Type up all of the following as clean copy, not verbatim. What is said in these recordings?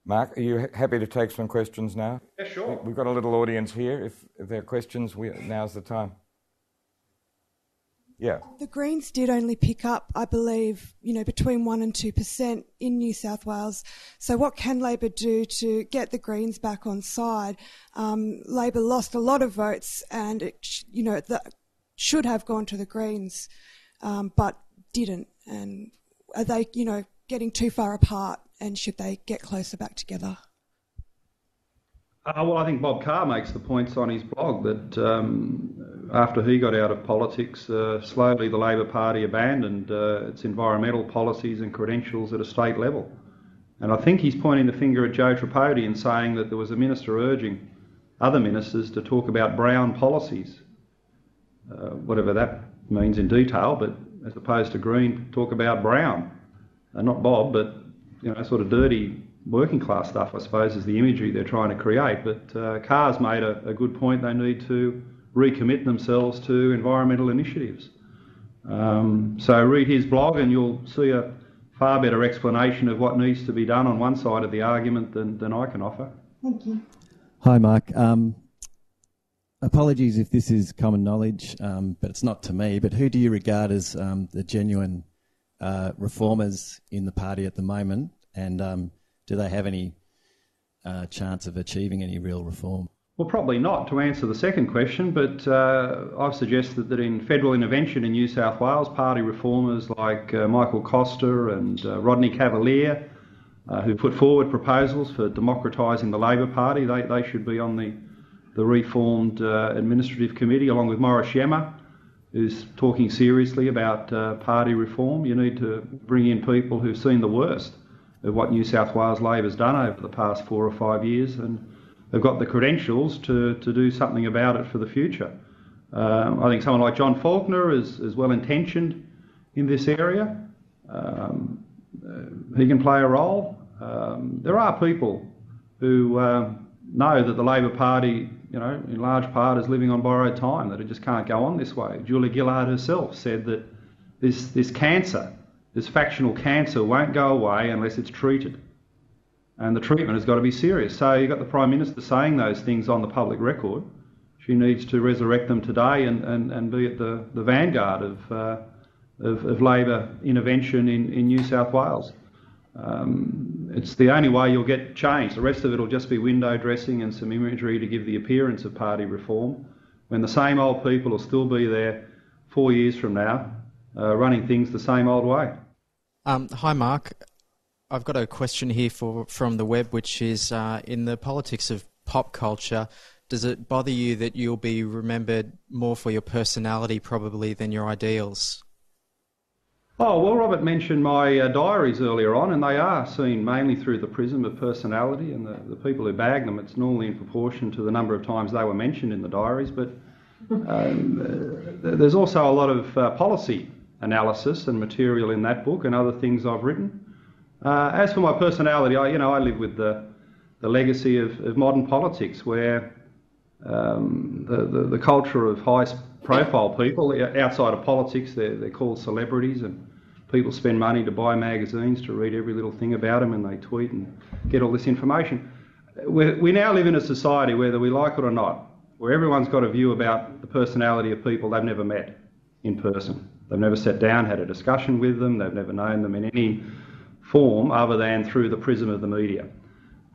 Mark, are you happy to take some questions now? Yeah, sure. We've got a little audience here. If there are questions, now's the time. Yeah. The Greens did only pick up, I believe, between 1% and 2% in New South Wales. So what can Labor do to get the Greens back on side? Labor lost a lot of votes, and it should have gone to the Greens, but didn't. And are they, getting too far apart, and should they get closer back together? Well, I think Bob Carr makes the points on his blog that after he got out of politics, slowly the Labor Party abandoned its environmental policies and credentials at a state level. And I think he's pointing the finger at Joe Tripodi and saying that there was a minister urging other ministers to talk about brown policies, whatever that means in detail, but as opposed to green, talk about brown. Not Bob, but sort of dirty working class stuff, I suppose, is the imagery they're trying to create. But Carr's made a good point. They need to recommit themselves to environmental initiatives. So read his blog and you'll see a far better explanation of what needs to be done on one side of the argument than I can offer. Thank you. Hi, Mark. Apologies if this is common knowledge, but it's not to me. But who do you regard as the genuine reformers in the party at the moment? And do they have any chance of achieving any real reform? Well, probably not, to answer the second question, but I've suggested that in federal intervention in New South Wales, party reformers like Michael Costa and Rodney Cavalier, who put forward proposals for democratising the Labor Party, they should be on the reformed administrative committee, along with Morris Yemmer, who's talking seriously about party reform. You need to bring in people who've seen the worst of what New South Wales Labor's done over the past 4 or 5 years, and they've got the credentials to do something about it for the future. I think someone like John Faulkner is well-intentioned in this area. He can play a role. There are people who know that the Labor Party, in large part is living on borrowed time, that it just can't go on this way. Julia Gillard herself said that this cancer, this factional cancer, won't go away unless it's treated. And the treatment has got to be serious. So you've got the Prime Minister saying those things on the public record. She needs to resurrect them today and be at the vanguard of Labor intervention in New South Wales. It's the only way you'll get change. The rest of it will just be window dressing and some imagery to give the appearance of party reform, when the same old people will still be there 4 years from now, running things the same old way. Hi, Mark. I've got a question here from the web, which is, in the politics of pop culture, does it bother you that you'll be remembered more for your personality probably than your ideals? Oh, well, Robert mentioned my diaries earlier on, and they are seen mainly through the prism of personality, and the people who bag them, it's normally in proportion to the number of times they were mentioned in the diaries, but there's also a lot of policy analysis and material in that book and other things I've written. As for my personality, I live with the legacy of modern politics, where the culture of high-profile people outside of politics, they're called celebrities, and people spend money to buy magazines to read every little thing about them, and they tweet and get all this information. We now live in a society, whether we like it or not, where everyone's got a view about the personality of people they've never met in person. They've never sat down, had a discussion with them, they've never known them in any form other than through the prism of the media.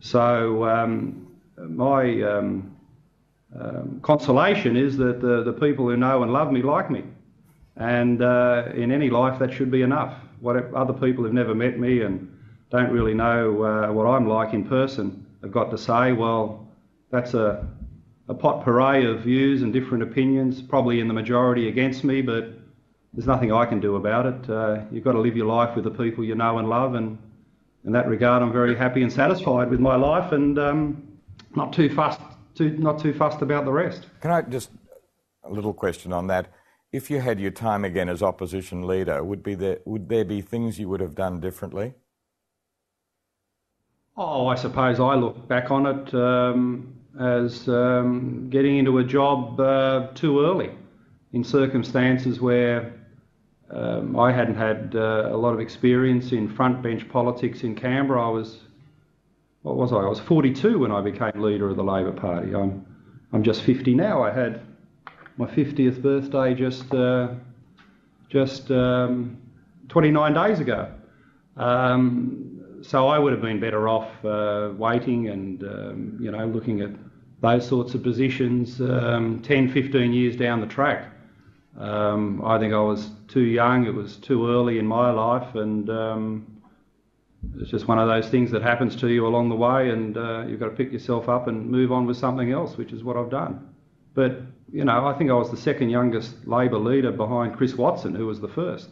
So my consolation is that the people who know and love me like me, and in any life that should be enough. What other people who've never met me and don't really know what I'm like in person have got to say, well, that's a potpourri of views and different opinions, probably in the majority against me, but there's nothing I can do about it. You've got to live your life with the people you know and love, and in that regard I'm very happy and satisfied with my life, and not too fussed about the rest. Can I just, a little question on that. If you had your time again as opposition leader, would there be things you would have done differently? Oh, I suppose I look back on it as getting into a job too early in circumstances where I hadn't had a lot of experience in front bench politics in Canberra. I was what was I? I was 42 when I became leader of the Labor Party. I'm just 50 now. I had my 50th birthday just 29 days ago. So I would have been better off waiting and, looking at those sorts of positions 10, 15 years down the track. I think I was too young, it was too early in my life, and it's just one of those things that happens to you along the way, and you've got to pick yourself up and move on with something else, which is what I've done. But, I think I was the second youngest Labor leader behind Chris Watson, who was the first.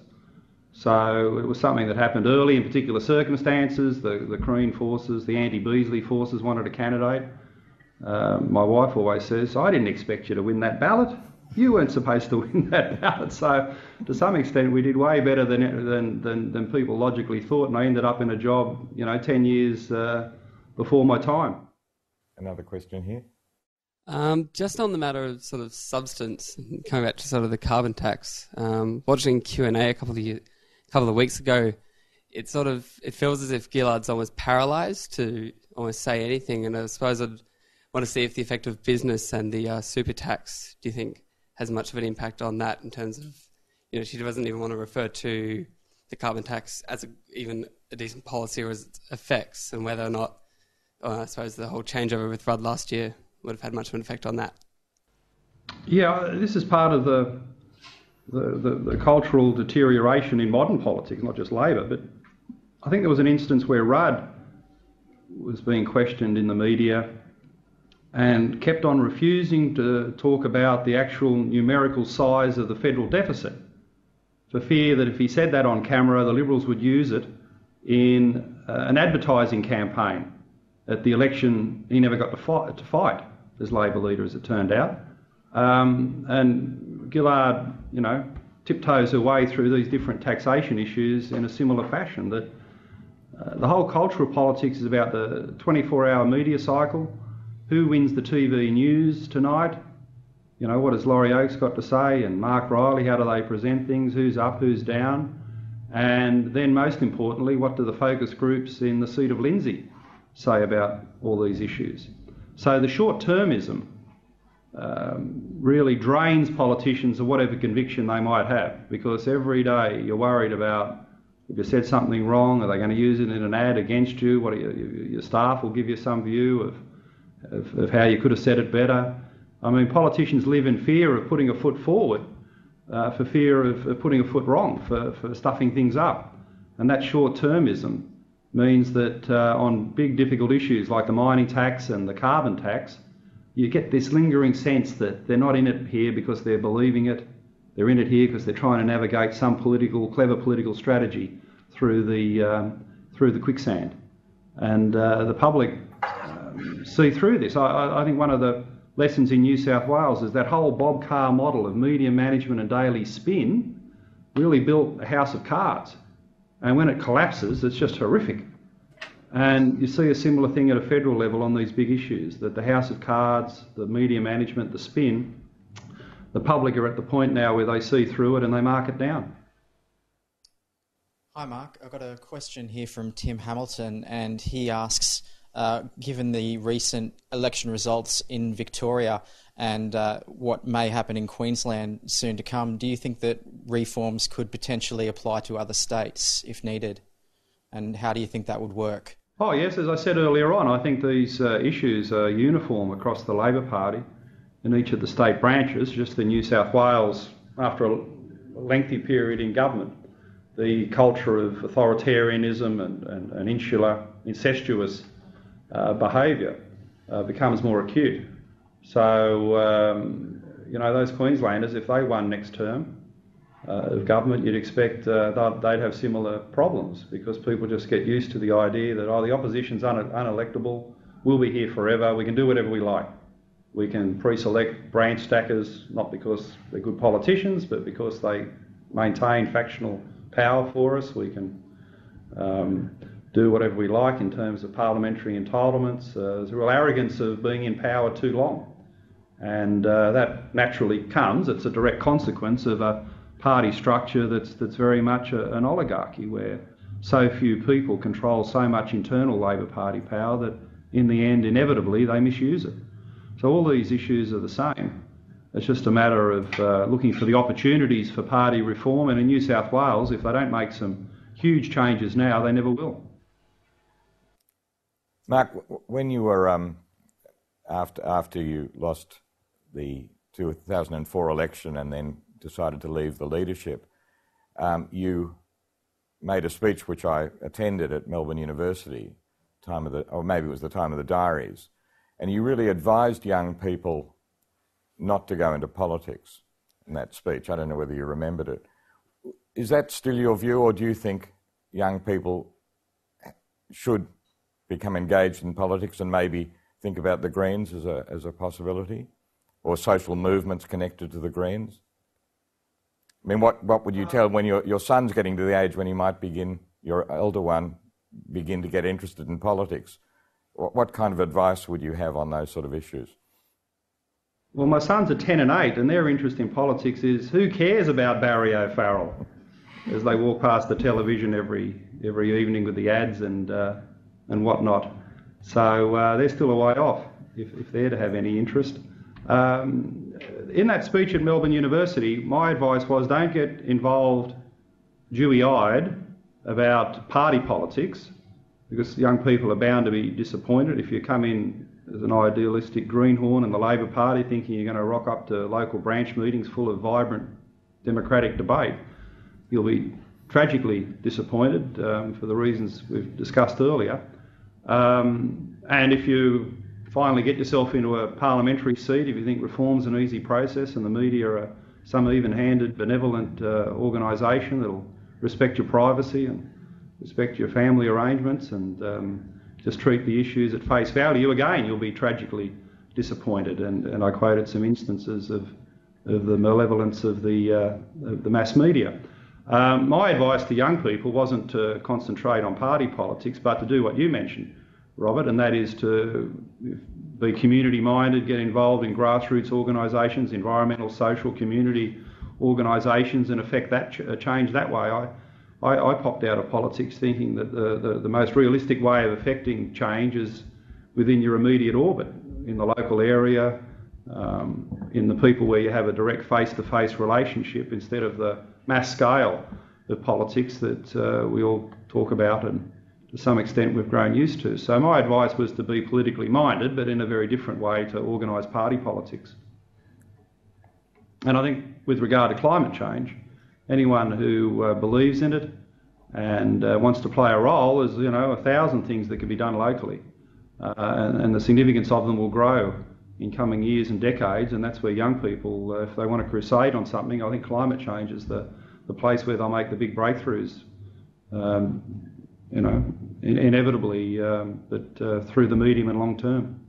So it was something that happened early in particular circumstances. The Green forces, the anti-Beazley forces wanted a candidate. My wife always says, I didn't expect you to win that ballot. You weren't supposed to win that ballot. So to some extent we did way better than people logically thought, and I ended up in a job, 10 years before my time. Another question here. Just on the matter of sort of substance, coming back to sort of the carbon tax, watching Q&A a couple of weeks ago, it feels as if Gillard's almost paralysed to almost say anything, and I suppose I'd want to see if the effect of business and the super tax, do you think, has much of an impact on that in terms of, she doesn't even want to refer to the carbon tax as even a decent policy or as its effects, and whether or not, I suppose the whole changeover with Rudd last year would have had much of an effect on that. Yeah, this is part of the cultural deterioration in modern politics, not just Labor, but I think there was an instance where Rudd was being questioned in the media and kept on refusing to talk about the actual numerical size of the federal deficit, for fear that if he said that on camera, the Liberals would use it in an advertising campaign. At the election, he never got to fight as Labor leader, as it turned out. And Gillard, tiptoes her way through these different taxation issues in a similar fashion. That the whole culture of politics is about the 24-hour media cycle. Who wins the TV news tonight? What has Laurie Oakes got to say? And Mark Riley, how do they present things? Who's up, who's down? And then most importantly, what do the focus groups in the seat of Lindsay say about all these issues? So the short-termism really drains politicians of whatever conviction they might have, because every day you're worried about if you said something wrong, are they going to use it in an ad against you? Your staff will give you some view of how you could have said it better. I mean, politicians live in fear of putting a foot forward, for fear of putting a foot wrong, for stuffing things up. And that short-termism means that on big difficult issues like the mining tax and the carbon tax, you get this lingering sense that they're not in it here because they're believing it. They're in it here because they're trying to navigate some clever political strategy through the quicksand. And the public see through this. I think one of the lessons in New South Wales is that whole Bob Carr model of media management and daily spin really built a house of cards. And when it collapses, it's just horrific. And you see a similar thing at a federal level on these big issues, that the house of cards, the media management, the spin, the public are at the point now where they see through it and they mark it down. Hi Mark, I've got a question here from Tim Hamilton, and he asks, given the recent election results in Victoria and what may happen in Queensland soon to come, do you think that reforms could potentially apply to other states if needed? And how do you think that would work? Oh yes, as I said earlier on, I think these issues are uniform across the Labor Party in each of the state branches. Just in New South Wales, after a lengthy period in government, the culture of authoritarianism and insular, incestuous behaviour becomes more acute. So, those Queenslanders, if they won next term of government, you'd expect they'd have similar problems, because people just get used to the idea that, the opposition's unelectable, we'll be here forever, we can do whatever we like. We can pre-select branch stackers, not because they're good politicians, but because they maintain factional power for us. We can do whatever we like in terms of parliamentary entitlements. There's a real arrogance of being in power too long. And that naturally comes, it's a direct consequence of a party structure that's very much an oligarchy, where so few people control so much internal Labor Party power that in the end, inevitably, they misuse it. So all these issues are the same. It's just a matter of looking for the opportunities for party reform, and in New South Wales, if they don't make some huge changes now, they never will. Mark, when you were, after you lost the 2004 election and then decided to leave the leadership, you made a speech which I attended at Melbourne University, or maybe it was the time of the diaries, and you really advised young people not to go into politics in that speech. I don't know whether you remembered it. Is that still your view, or do you think young people should become engaged in politics and maybe think about the Greens as a possibility, or social movements connected to the Greens? I mean, what would you tell when your son's getting to the age when he might begin, your elder one, begin to get interested in politics? What kind of advice would you have on those sort of issues? Well, my sons are 10 and 8, and their interest in politics is, who cares about Barry O'Farrell, as they walk past the television every evening with the ads and whatnot. So they're still a way off, if they're to have any interest. In that speech at Melbourne University, my advice was, don't get involved dewy-eyed about party politics, because young people are bound to be disappointed if you come in as an idealistic greenhorn in the Labor Party thinking you're going to rock up to local branch meetings full of vibrant democratic debate. You'll be tragically disappointed for the reasons we've discussed earlier. And if you finally get yourself into a parliamentary seat, if you think reform's an easy process and the media are some even-handed, benevolent organisation that'll respect your privacy and respect your family arrangements and just treat the issues at face value, again, you'll be tragically disappointed. And I quoted some instances of the malevolence of the mass media. My advice to young people wasn't to concentrate on party politics, but to do what you mentioned, Robert, and that is to be community-minded, get involved in grassroots organisations, environmental, social, community organisations, and affect that change that way. I popped out of politics thinking that the most realistic way of affecting change is within your immediate orbit, in the local area, in the people where you have a direct face-to-face relationship, instead of the mass scale of politics that we all talk about and to some extent we've grown used to. So my advice was to be politically minded, but in a very different way to organised party politics. And I think with regard to climate change, anyone who believes in it and wants to play a role, is 1,000 things that can be done locally, and the significance of them will grow in coming years and decades. And that's where young people, if they want to crusade on something, I think climate change is the place where they'll make the big breakthroughs. Inevitably, but through the medium and long term.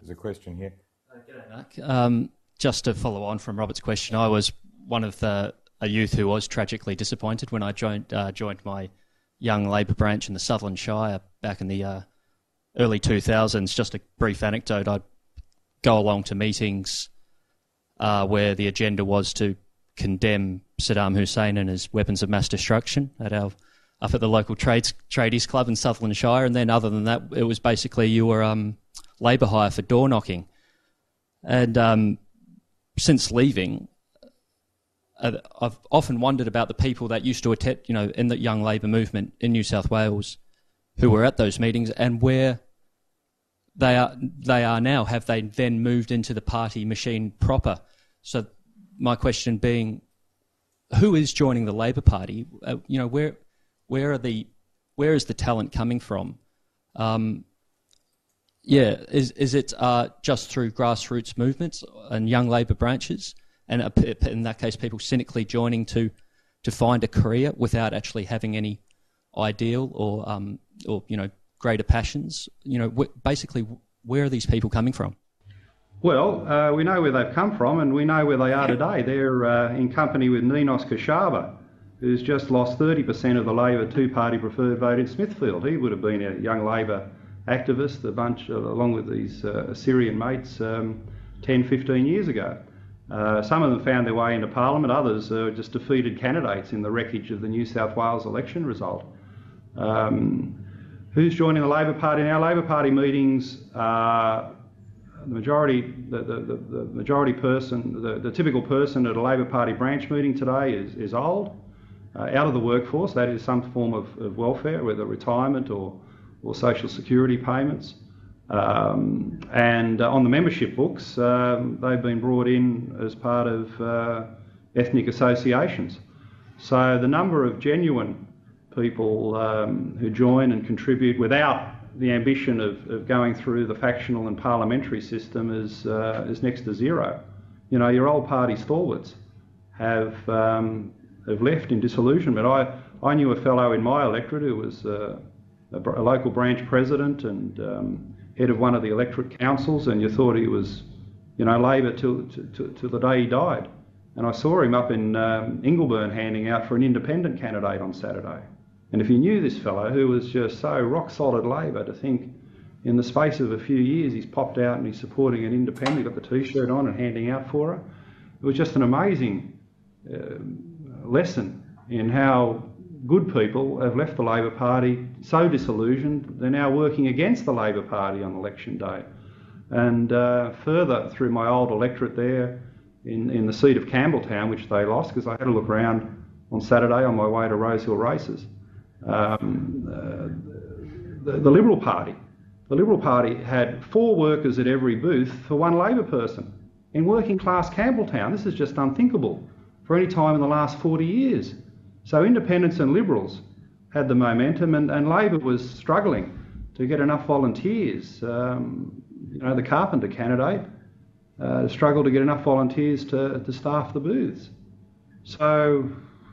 There's a question here. G'day, Mark. Just to follow on from Robert's question, I was one of a youth who was tragically disappointed when I joined my young Labor branch in the Sutherland Shire back in the early 2000s. Just a brief anecdote, I'd go along to meetings where the agenda was to condemn Saddam Hussein and his weapons of mass destruction up at the local tradies club in Sutherland Shire, and then other than that, it was basically you were labour hire for door knocking. And since leaving, I've often wondered about the people that used to attend, in the young Labor movement in New South Wales, who were at those meetings, and where they are now. Have they then moved into the party machine proper? So my question being, who is joining the Labor Party? Where is the talent coming from? Is it just through grassroots movements and young Labor branches, and in that case, people cynically joining to find a career without actually having any ideal or greater passions? Basically, where are these people coming from? Well, we know where they've come from, and we know where they are today. They're in company with Ninos Kashaba, who's just lost 30% of the Labor two-party preferred vote in Smithfield. He would have been a young Labor activist, a bunch, along with these Syrian mates, 10, 15 years ago. Some of them found their way into Parliament, others are just defeated candidates in the wreckage of the New South Wales election result. Who's joining the Labor Party now? Labor Party meetings are the typical person at a Labor Party branch meeting today is old, out of the workforce, that is some form of welfare, whether retirement or social security payments. And on the membership books, they've been brought in as part of ethnic associations. So the number of genuine people who join and contribute without the ambition of going through the factional and parliamentary system is next to zero. You know, your old party stalwarts have left in disillusionment. I knew a fellow in my electorate who was a local branch president and head of one of the electorate councils, and you thought he was, you know, Labor till the day he died. And I saw him up in Ingleburn handing out for an independent candidate on Saturday. And if you knew this fellow, who was just so rock-solid Labor, to think in the space of a few years he's popped out and he's supporting an independent, got the T-shirt on and handing out for her. It was just an amazing lesson in how good people have left the Labor Party so disillusioned they're now working against the Labor Party on election day. And further through my old electorate there in the seat of Campbelltown, which they lost, because I had a look around on Saturday on my way to Rosehill races, the Liberal Party had 4 workers at every booth for 1 Labor person. In working class Campbelltown, this is just unthinkable for any time in the last 40 years. So independents and Liberals had the momentum, and Labor was struggling to get enough volunteers. You know, the Carpenter candidate struggled to get enough volunteers to staff the booths. So,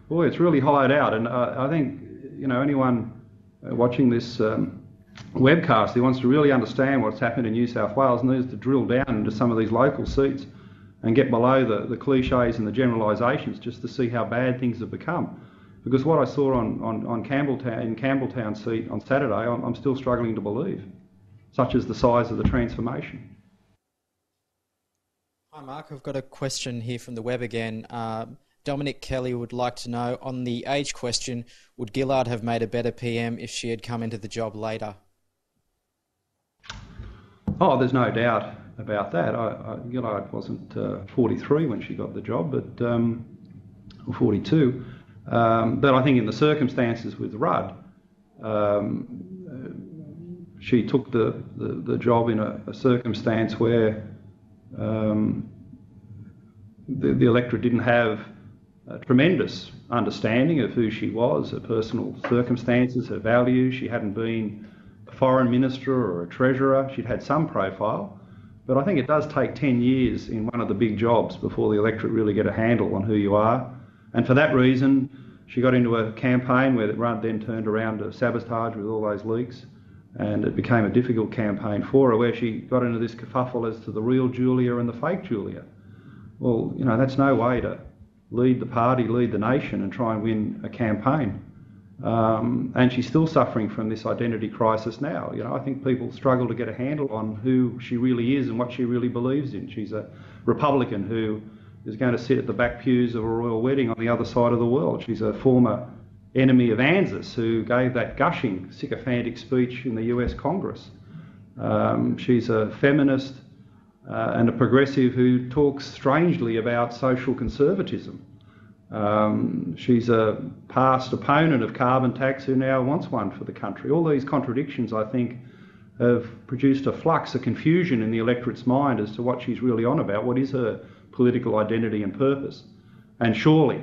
boy, it's really hollowed out. And I think, you know, anyone watching this webcast who wants to really understand what's happened in New South Wales needs to drill down into some of these local seats and get below the cliches and the generalisations just to see how bad things have become. Because what I saw on Campbelltown, in Campbelltown seat on Saturday, I'm still struggling to believe, such as the size of the transformation. Hi Mark, I've got a question here from the web again. Dominic Kelly would like to know, on the age question, would Gillard have made a better PM if she had come into the job later? Oh, there's no doubt about that. Gillard wasn't 43 when she got the job, but or 42. But I think in the circumstances with Rudd, she took the job in a circumstance where the electorate didn't have a tremendous understanding of who she was, her personal circumstances, her values. She hadn't been a foreign minister or a treasurer. She'd had some profile. But I think it does take 10 years in one of the big jobs before the electorate really get a handle on who you are. And for that reason, she got into a campaign where Rudd then turned around to sabotage with all those leaks, and it became a difficult campaign for her, where she got into this kerfuffle as to the real Julia and the fake Julia. Well, you know, that's no way to lead the party, lead the nation and try and win a campaign. And she's still suffering from this identity crisis now. You know, I think people struggle to get a handle on who she really is and what she really believes in. She's a Republican who is going to sit at the back pews of a royal wedding on the other side of the world. She's a former enemy of ANZUS who gave that gushing, sycophantic speech in the US Congress. She's a feminist and a progressive who talks strangely about social conservatism. She's a past opponent of carbon tax who now wants one for the country. All these contradictions, I think, have produced a flux, a confusion in the electorate's mind as to what she's really on about, what is her political identity and purpose. And surely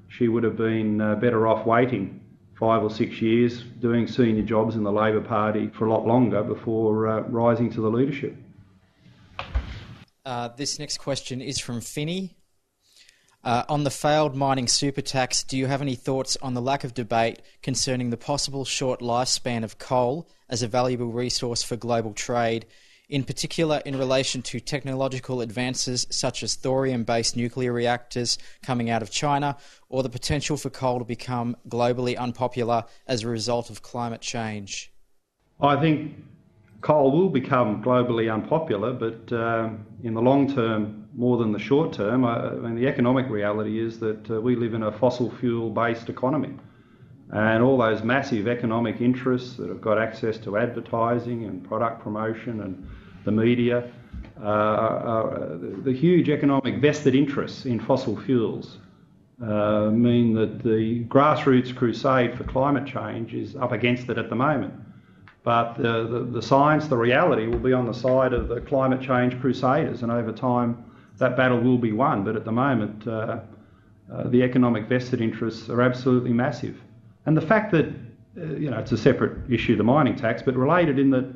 she would have been better off waiting 5 or 6 years, doing senior jobs in the Labor Party for a lot longer before rising to the leadership. This next question is from Finney. On the failed mining super tax, do you have any thoughts on the lack of debate concerning the possible short lifespan of coal as a valuable resource for global trade, in particular in relation to technological advances such as thorium-based nuclear reactors coming out of China, or the potential for coal to become globally unpopular as a result of climate change? I think coal will become globally unpopular, but in the long term, more than the short term, I mean, the economic reality is that we live in a fossil fuel-based economy. And all those massive economic interests that have got access to advertising and product promotion and the media, the huge economic vested interests in fossil fuels mean that the grassroots crusade for climate change is up against it at the moment. But the science, the reality will be on the side of the climate change crusaders, and over time that battle will be won. But at the moment, the economic vested interests are absolutely massive. And the fact that, it's a separate issue, the mining tax, but related in that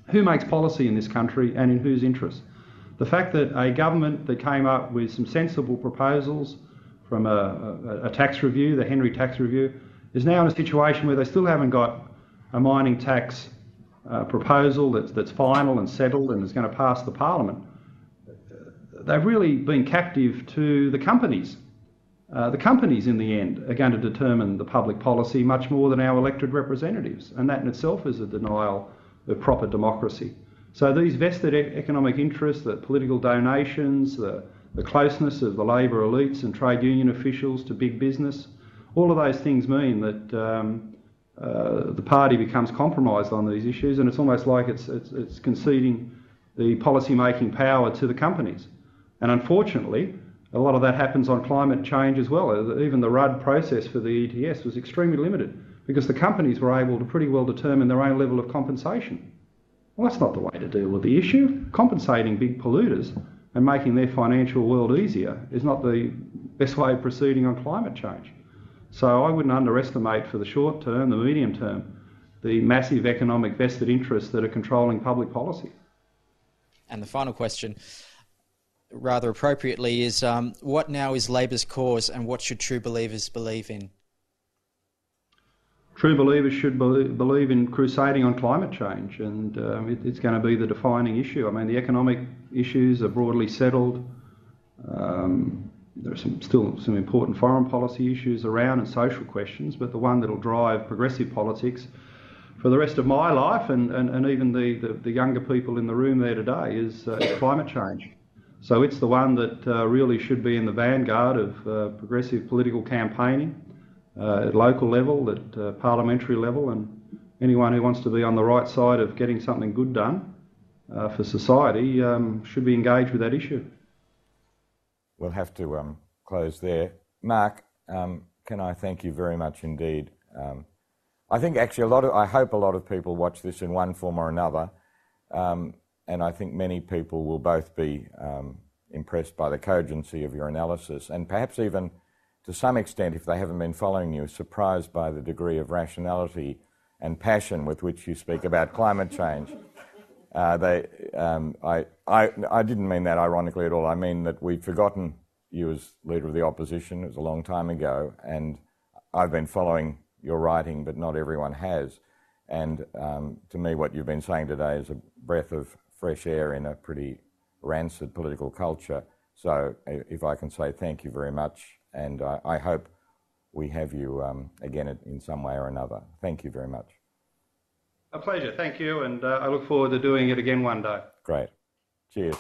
who makes policy in this country and in whose interests? The fact that a government that came up with some sensible proposals from a tax review, the Henry tax review, is now in a situation where they still haven't got a mining tax proposal that's final and settled and is going to pass the Parliament. They've really been captive to the companies. The companies in the end are going to determine the public policy much more than our elected representatives, and that in itself is a denial of proper democracy. So these vested economic interests, the political donations, the closeness of the labour elites and trade union officials to big business, all of those things mean that the party becomes compromised on these issues, and it's almost like it's conceding the policy-making power to the companies. And unfortunately, a lot of that happens on climate change as well. Even the RUD process for the ETS was extremely limited because the companies were able to pretty well determine their own level of compensation. Well, that's not the way to deal with the issue. Compensating big polluters and making their financial world easier is not the best way of proceeding on climate change. So I wouldn't underestimate for the short term, the medium term, the massive economic vested interests that are controlling public policy. And the final question, rather appropriately, is what now is Labor's cause and what should true believers believe in? True believers should believe in crusading on climate change, and it's going to be the defining issue. I mean, the economic issues are broadly settled. There are still some important foreign policy issues around and social questions, but the one that will drive progressive politics for the rest of my life and even the younger people in the room there today is climate change. So it's the one that really should be in the vanguard of progressive political campaigning at local level, at parliamentary level, and anyone who wants to be on the right side of getting something good done for society should be engaged with that issue. We'll have to close there. Mark, can I thank you very much indeed. I think actually I hope a lot of people watch this in one form or another, and I think many people will both be impressed by the cogency of your analysis and perhaps even to some extent, if they haven't been following you, surprised by the degree of rationality and passion with which you speak about climate change. I didn't mean that ironically at all. I mean that we've forgotten you as Leader of the Opposition. It was a long time ago, and I've been following your writing, but not everyone has. And to me, what you've been saying today is a breath of fresh air in a pretty rancid political culture. So if I can say thank you very much, and I hope we have you again in some way or another. Thank you very much. A pleasure, thank you, and I look forward to doing it again one day. Great. Cheers.